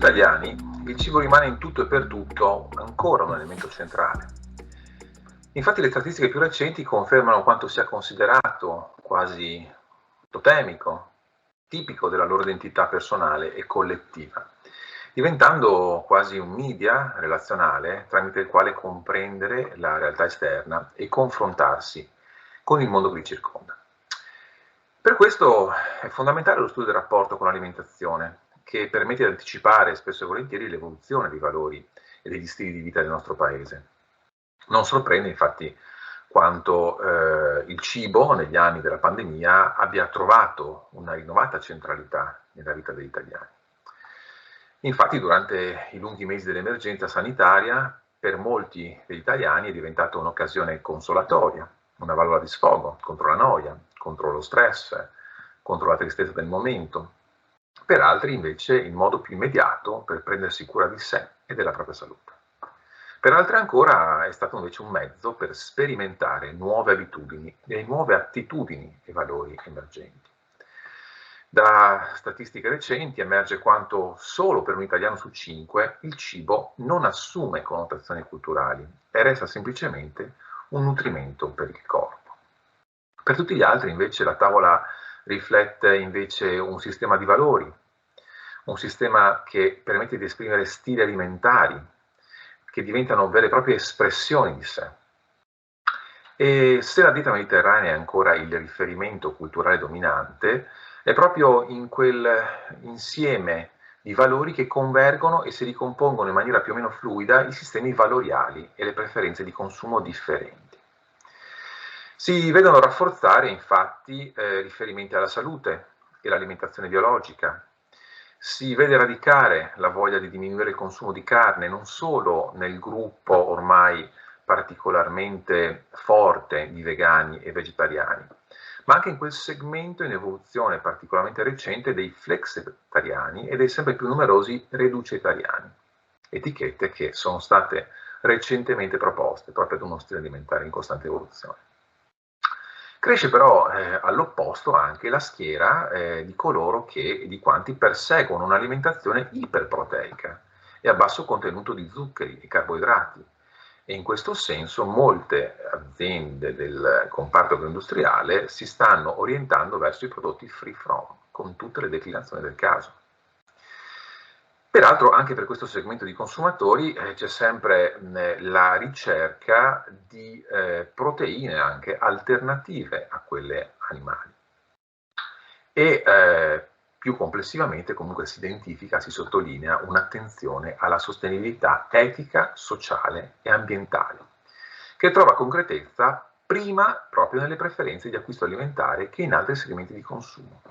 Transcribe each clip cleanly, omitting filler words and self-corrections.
italiani il cibo rimane in tutto e per tutto ancora un elemento centrale. Infatti le statistiche più recenti confermano quanto sia considerato quasi totemico, tipico della loro identità personale e collettiva, diventando quasi un media relazionale tramite il quale comprendere la realtà esterna e confrontarsi con il mondo che li circonda. Per questo è fondamentale lo studio del rapporto con l'alimentazione, che permette di anticipare spesso e volentieri l'evoluzione dei valori e degli stili di vita del nostro paese. Non sorprende infatti quanto il cibo negli anni della pandemia abbia trovato una rinnovata centralità nella vita degli italiani. Infatti durante i lunghi mesi dell'emergenza sanitaria per molti degli italiani è diventata un'occasione consolatoria, una valvola di sfogo contro la noia, contro lo stress, contro la tristezza del momento. Per altri invece il modo più immediato per prendersi cura di sé e della propria salute. Per altri ancora è stato invece un mezzo per sperimentare nuove abitudini e nuove attitudini e valori emergenti. Da statistiche recenti emerge quanto solo per un italiano su 5 il cibo non assume connotazioni culturali e resta semplicemente un nutrimento per il corpo. Per tutti gli altri invece la tavola riflette invece un sistema di valori, un sistema che permette di esprimere stili alimentari che diventano vere e proprie espressioni di sé. E se la dieta mediterranea è ancora il riferimento culturale dominante, è proprio in quel insieme di valori che convergono e si ricompongono in maniera più o meno fluida i sistemi valoriali e le preferenze di consumo differenti. Si vedono rafforzare infatti riferimenti alla salute e l'alimentazione biologica. Si vede radicare la voglia di diminuire il consumo di carne non solo nel gruppo ormai particolarmente forte di vegani e vegetariani, ma anche in quel segmento in evoluzione particolarmente recente dei flexitariani e dei sempre più numerosi reducetariani, etichette che sono state recentemente proposte proprio ad uno stile alimentare in costante evoluzione. Cresce però all'opposto anche la schiera di coloro di quanti perseguono un'alimentazione iperproteica e a basso contenuto di zuccheri e carboidrati. E in questo senso molte aziende del comparto agroindustriale si stanno orientando verso i prodotti free from, con tutte le declinazioni del caso. Peraltro anche per questo segmento di consumatori c'è sempre la ricerca di proteine anche alternative a quelle animali. E più complessivamente comunque si identifica, si sottolinea un'attenzione alla sostenibilità etica, sociale e ambientale, che trova concretezza prima proprio nelle preferenze di acquisto alimentare che in altri segmenti di consumo.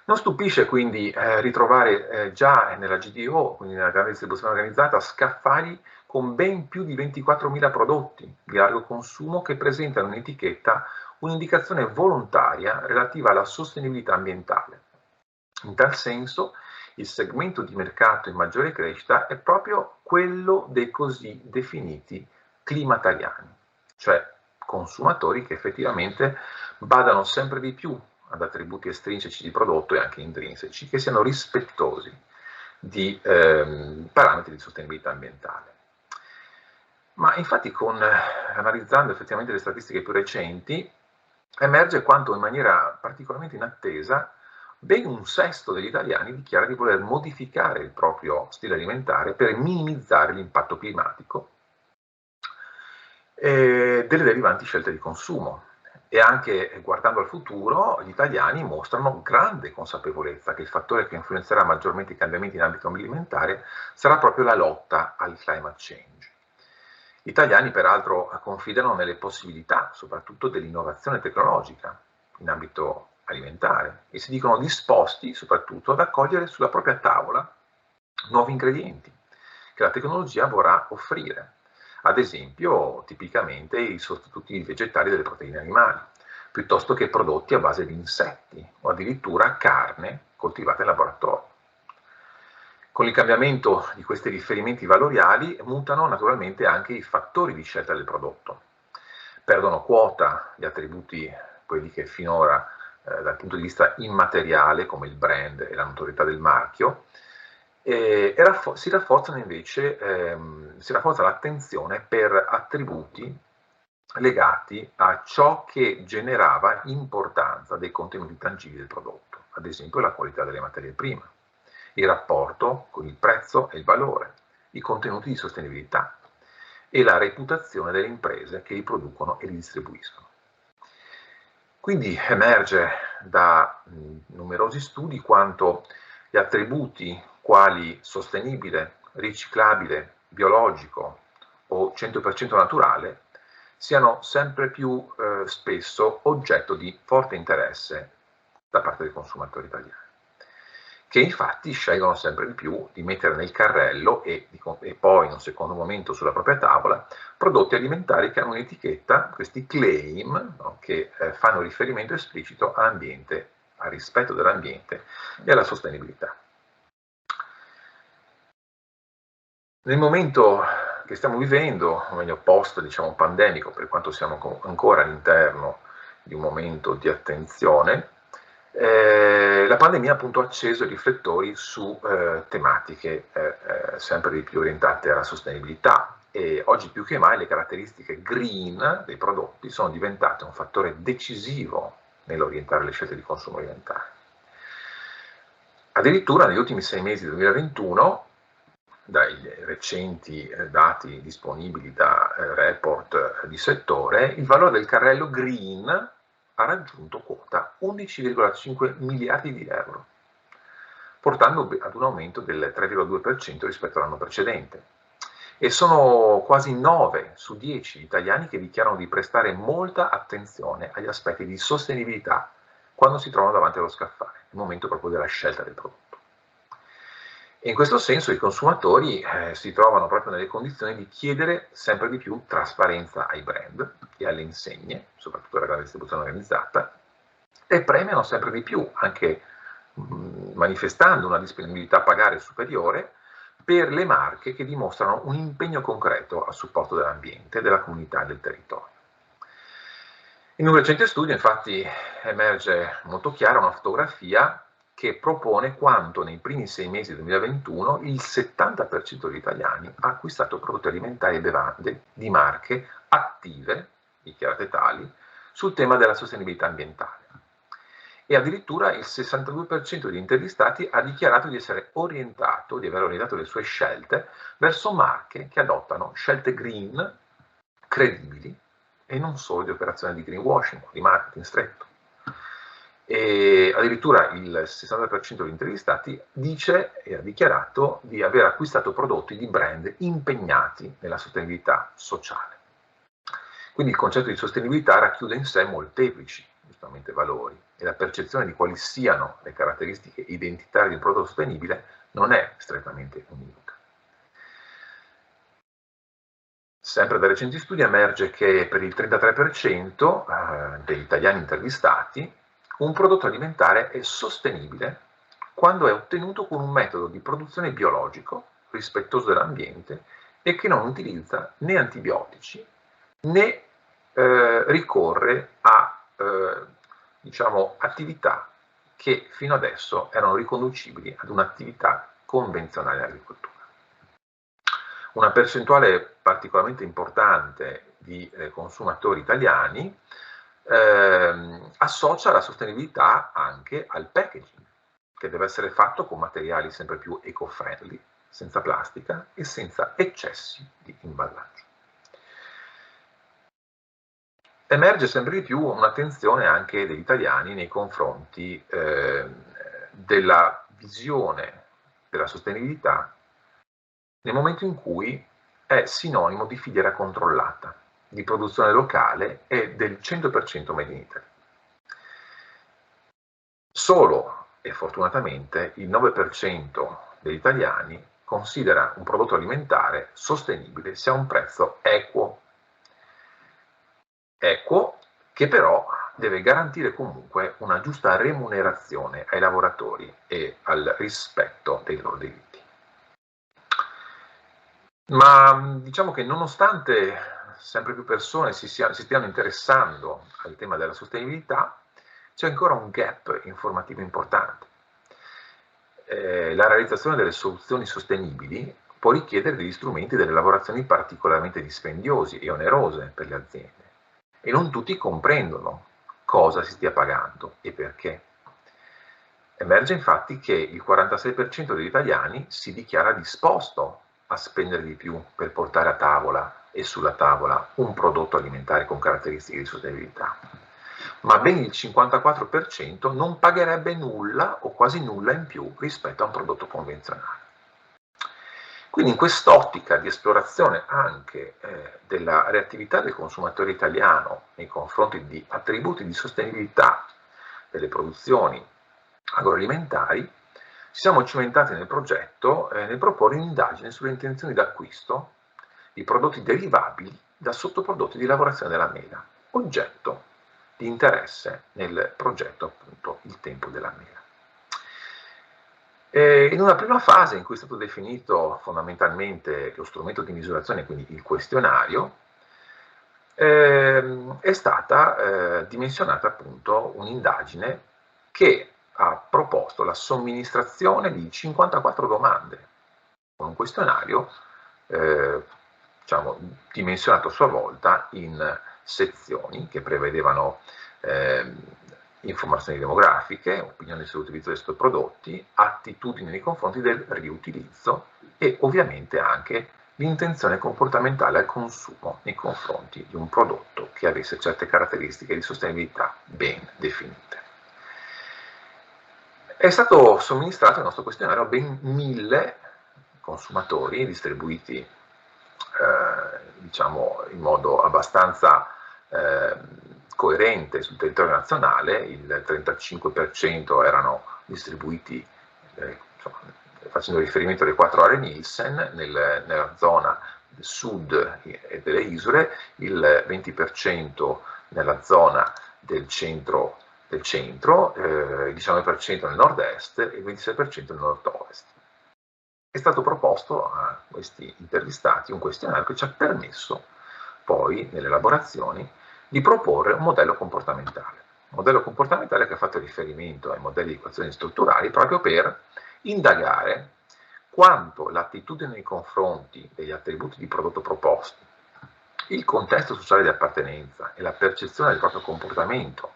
Non stupisce quindi ritrovare già nella GDO, quindi nella grande distribuzione organizzata, scaffali con ben più di 24.000 prodotti di largo consumo che presentano in etichetta un'indicazione volontaria relativa alla sostenibilità ambientale. In tal senso, il segmento di mercato in maggiore crescita è proprio quello dei così definiti climatariani, cioè consumatori che effettivamente badano sempre di più ad attributi estrinseci di prodotto e anche intrinseci che siano rispettosi di parametri di sostenibilità ambientale. Ma infatti analizzando effettivamente le statistiche più recenti, emerge quanto in maniera particolarmente inattesa ben 1/6 degli italiani dichiara di voler modificare il proprio stile alimentare per minimizzare l'impatto climatico delle derivanti scelte di consumo. E anche guardando al futuro, gli italiani mostrano grande consapevolezza che il fattore che influenzerà maggiormente i cambiamenti in ambito alimentare sarà proprio la lotta al climate change. Gli italiani peraltro confidano nelle possibilità, soprattutto dell'innovazione tecnologica in ambito alimentare e si dicono disposti soprattutto ad accogliere sulla propria tavola nuovi ingredienti che la tecnologia vorrà offrire. Ad esempio, tipicamente i sostituti vegetali delle proteine animali, piuttosto che prodotti a base di insetti o addirittura carne coltivata in laboratorio. Con il cambiamento di questi riferimenti valoriali mutano naturalmente anche i fattori di scelta del prodotto. Perdono quota gli attributi, quelli che finora dal punto di vista immateriale, come il brand e la notorietà del marchio, si rafforzano invece, si rafforza l'attenzione per attributi legati a ciò che generava importanza dei contenuti tangibili del prodotto, ad esempio la qualità delle materie prime, il rapporto con il prezzo e il valore, i contenuti di sostenibilità e la reputazione delle imprese che li producono e li distribuiscono. Quindi emerge da numerosi studi quanto gli attributi quali sostenibile, riciclabile, biologico o 100% naturale siano sempre più spesso oggetto di forte interesse da parte dei consumatori italiani, che infatti scelgono sempre di più di mettere nel carrello e poi in un secondo momento sulla propria tavola prodotti alimentari che hanno un'etichetta, questi claim, no, che fanno riferimento esplicito all'ambiente, al rispetto dell'ambiente e alla sostenibilità. Nel momento che stiamo vivendo, o meglio post, diciamo, pandemico, per quanto siamo ancora all'interno di un momento di attenzione, la pandemia ha appunto acceso i riflettori su tematiche sempre di più orientate alla sostenibilità, e oggi più che mai le caratteristiche green dei prodotti sono diventate un fattore decisivo nell'orientare le scelte di consumo alimentare. Addirittura negli ultimi 6 mesi del 2021, dai recenti dati disponibili da report di settore, il valore del carrello green ha raggiunto quota 11,5 miliardi di euro, portando ad un aumento del 3,2% rispetto all'anno precedente. E sono quasi 9 su 10 italiani che dichiarano di prestare molta attenzione agli aspetti di sostenibilità quando si trovano davanti allo scaffale, nel momento proprio della scelta del prodotto. E in questo senso i consumatori si trovano proprio nelle condizioni di chiedere sempre di più trasparenza ai brand e alle insegne, soprattutto alla grande distribuzione organizzata, e premiano sempre di più, anche manifestando una disponibilità a pagare superiore, per le marche che dimostrano un impegno concreto a supporto dell'ambiente, della comunità e del territorio. In un recente studio, infatti, emerge molto chiara una fotografia che propone quanto nei primi 6 mesi del 2021 il 70% degli italiani ha acquistato prodotti alimentari e bevande di marche attive, dichiarate tali, sul tema della sostenibilità ambientale. E addirittura il 62% degli intervistati ha dichiarato di aver orientato le sue scelte verso marche che adottano scelte green credibili e non solo di operazioni di greenwashing, di marketing stretto. E addirittura il 60% degli intervistati dice e ha dichiarato di aver acquistato prodotti di brand impegnati nella sostenibilità sociale. Quindi il concetto di sostenibilità racchiude in sé molteplici, giustamente, valori, e la percezione di quali siano le caratteristiche identitarie di un prodotto sostenibile non è strettamente univoca. Sempre da recenti studi emerge che per il 33% degli italiani intervistati un prodotto alimentare è sostenibile quando è ottenuto con un metodo di produzione biologico, rispettoso dell'ambiente e che non utilizza né antibiotici né ricorre a diciamo, attività che fino adesso erano riconducibili ad un'attività convenzionale dell'agricoltura. Una percentuale particolarmente importante di consumatori italiani associa la sostenibilità anche al packaging, che deve essere fatto con materiali sempre più eco-friendly, senza plastica e senza eccessi di imballaggio. Emerge sempre di più un'attenzione anche degli italiani nei confronti della visione della sostenibilità nel momento in cui è sinonimo di filiera controllata, di produzione locale e del 100% made in Italy. Solo, e fortunatamente, il 9% degli italiani considera un prodotto alimentare sostenibile se ha un prezzo equo, che però deve garantire comunque una giusta remunerazione ai lavoratori e al rispetto dei loro diritti. Ma diciamo che nonostante sempre più persone si stiano interessando al tema della sostenibilità, c'è ancora un gap informativo importante. la realizzazione delle soluzioni sostenibili può richiedere degli strumenti e delle lavorazioni particolarmente dispendiosi e onerose per le aziende, e non tutti comprendono cosa si stia pagando e perché. Emerge infatti che il 46% degli italiani si dichiara disposto a spendere di più per portare a tavola e sulla tavola un prodotto alimentare con caratteristiche di sostenibilità, ma ben il 54% non pagherebbe nulla o quasi nulla in più rispetto a un prodotto convenzionale. Quindi in quest'ottica di esplorazione anche della reattività del consumatore italiano nei confronti di attributi di sostenibilità delle produzioni agroalimentari, ci siamo cimentati nel progetto nel proporre un'indagine sulle intenzioni d'acquisto di prodotti derivabili da sottoprodotti di lavorazione della mela, oggetto di interesse nel progetto appunto Il tempo della mela. In una prima fase in cui è stato definito fondamentalmente lo strumento di misurazione, quindi il questionario, è stata dimensionata appunto un'indagine che ha proposto la somministrazione di 54 domande con un questionario diciamo, dimensionato a sua volta in sezioni che prevedevano informazioni demografiche, opinioni sull'utilizzo dei sottoprodotti, attitudini nei confronti del riutilizzo e ovviamente anche l'intenzione comportamentale al consumo nei confronti di un prodotto che avesse certe caratteristiche di sostenibilità ben definite. È stato somministrato il nostro questionario a ben 1000 consumatori distribuiti diciamo in modo abbastanza coerente sul territorio nazionale. Il 35% erano distribuiti insomma, facendo riferimento alle 4 aree Nielsen nella zona del sud e delle isole, il 20% nella zona del centro, il 19% nel nord-est e il 26% nel nord-ovest. È stato proposto a questi intervistati un questionario che ci ha permesso poi, nelle elaborazioni, di proporre un modello comportamentale. Un modello comportamentale che ha fatto riferimento ai modelli di equazioni strutturali proprio per indagare quanto l'attitudine nei confronti degli attributi di prodotto proposti, il contesto sociale di appartenenza e la percezione del proprio comportamento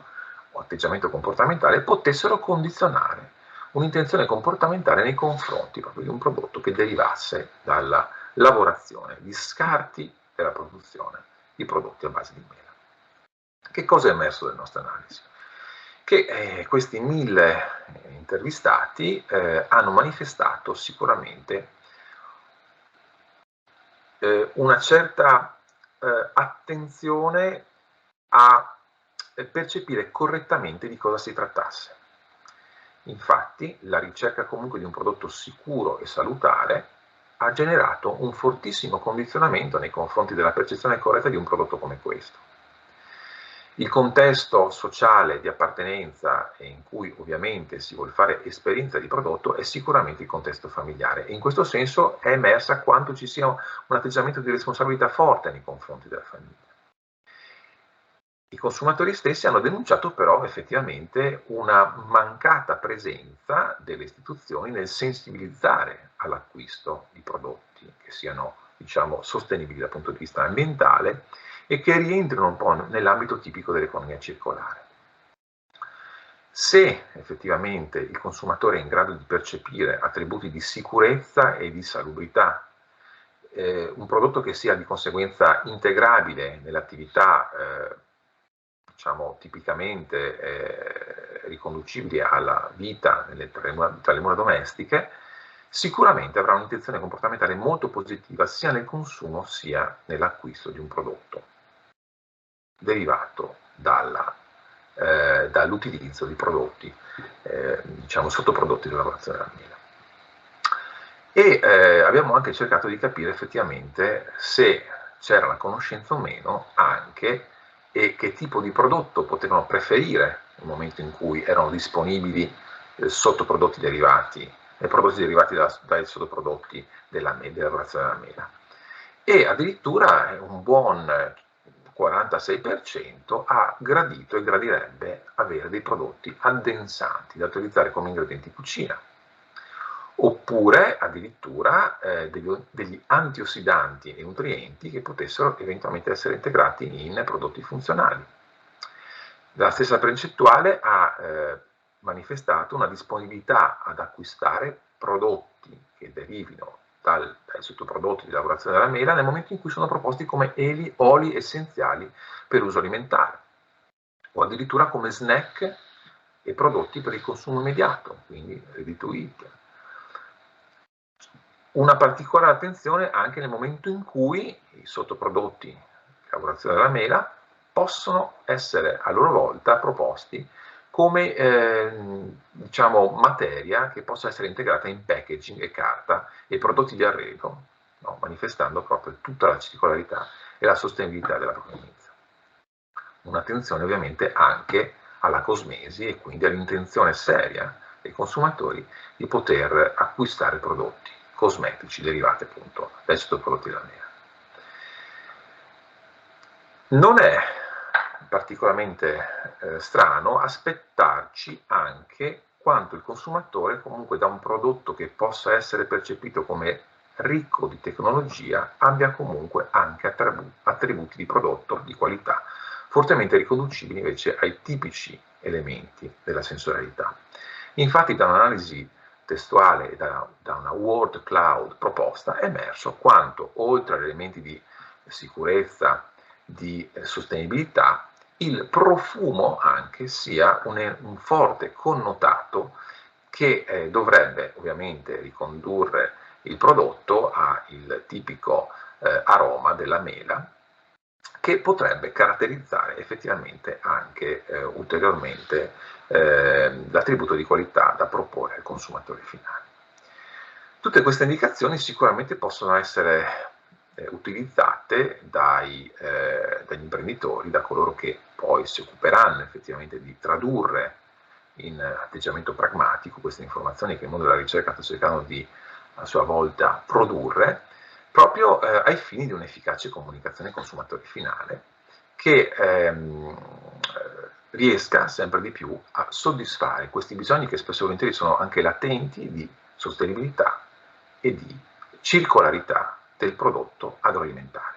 o atteggiamento comportamentale potessero condizionare un'intenzione comportamentale nei confronti proprio di un prodotto che derivasse dalla lavorazione di scarti della produzione di prodotti a base di mela. Che cosa è emerso dalle nostre analisi? Che questi 1000 intervistati hanno manifestato sicuramente una certa attenzione a percepire correttamente di cosa si trattasse. Infatti, la ricerca comunque di un prodotto sicuro e salutare ha generato un fortissimo condizionamento nei confronti della percezione corretta di un prodotto come questo. Il contesto sociale di appartenenza in cui ovviamente si vuole fare esperienza di prodotto è sicuramente il contesto familiare e in questo senso è emersa quanto ci sia un atteggiamento di responsabilità forte nei confronti della famiglia. I consumatori stessi hanno denunciato però effettivamente una mancata presenza delle istituzioni nel sensibilizzare all'acquisto di prodotti che siano, diciamo, sostenibili dal punto di vista ambientale e che rientrino un po' nell'ambito tipico dell'economia circolare. Se effettivamente il consumatore è in grado di percepire attributi di sicurezza e di salubrità, un prodotto che sia di conseguenza integrabile nell'attività diciamo tipicamente riconducibili alla vita tra le mura domestiche, sicuramente avrà un'intenzione comportamentale molto positiva sia nel consumo sia nell'acquisto di un prodotto derivato dall'utilizzo di prodotti, diciamo sottoprodotti di lavorazione della mela. E abbiamo anche cercato di capire effettivamente se c'era la conoscenza o meno anche e che tipo di prodotto potevano preferire nel momento in cui erano disponibili sottoprodotti derivati, prodotti derivati dai sottoprodotti della lavorazione della mela. E addirittura un buon 46% ha gradito e gradirebbe avere dei prodotti addensanti da utilizzare come ingredienti in cucina. oppure addirittura degli antiossidanti e nutrienti che potessero eventualmente essere integrati in prodotti funzionali. La stessa percentuale ha manifestato una disponibilità ad acquistare prodotti che derivino dai sottoprodotti di lavorazione della mela nel momento in cui sono proposti come oli essenziali per uso alimentare, o addirittura come snack e prodotti per il consumo immediato, quindi ready to eat. Una particolare attenzione anche nel momento in cui i sottoprodotti di lavorazione della mela possono essere a loro volta proposti come diciamo, materia che possa essere integrata in packaging e carta e prodotti di arredo, no? Manifestando proprio tutta la circolarità e la sostenibilità della provenienza. Un'attenzione ovviamente anche alla cosmesi e quindi all'intenzione seria dei consumatori di poter acquistare prodotti cosmetici derivati appunto dai sottoprodotti della mela. Non è particolarmente strano aspettarci anche quanto il consumatore comunque da un prodotto che possa essere percepito come ricco di tecnologia abbia comunque anche attributi di prodotto di qualità fortemente riconducibili invece ai tipici elementi della sensorialità. Infatti da un'analisi testuale e da una word cloud proposta è emerso quanto oltre agli elementi di sicurezza, di sostenibilità, il profumo anche sia un forte connotato che dovrebbe ovviamente ricondurre il prodotto al tipico aroma della mela, che potrebbe caratterizzare effettivamente anche ulteriormente l'attributo di qualità da proporre al consumatore finale. Tutte queste indicazioni sicuramente possono essere utilizzate dagli imprenditori, da coloro che poi si occuperanno effettivamente di tradurre in atteggiamento pragmatico queste informazioni che il mondo della ricerca sta cercando di a sua volta produrre, proprio ai fini di un'efficace comunicazione consumatore finale che riesca sempre di più a soddisfare questi bisogni che spesso e volentieri sono anche latenti di sostenibilità e di circolarità del prodotto agroalimentare.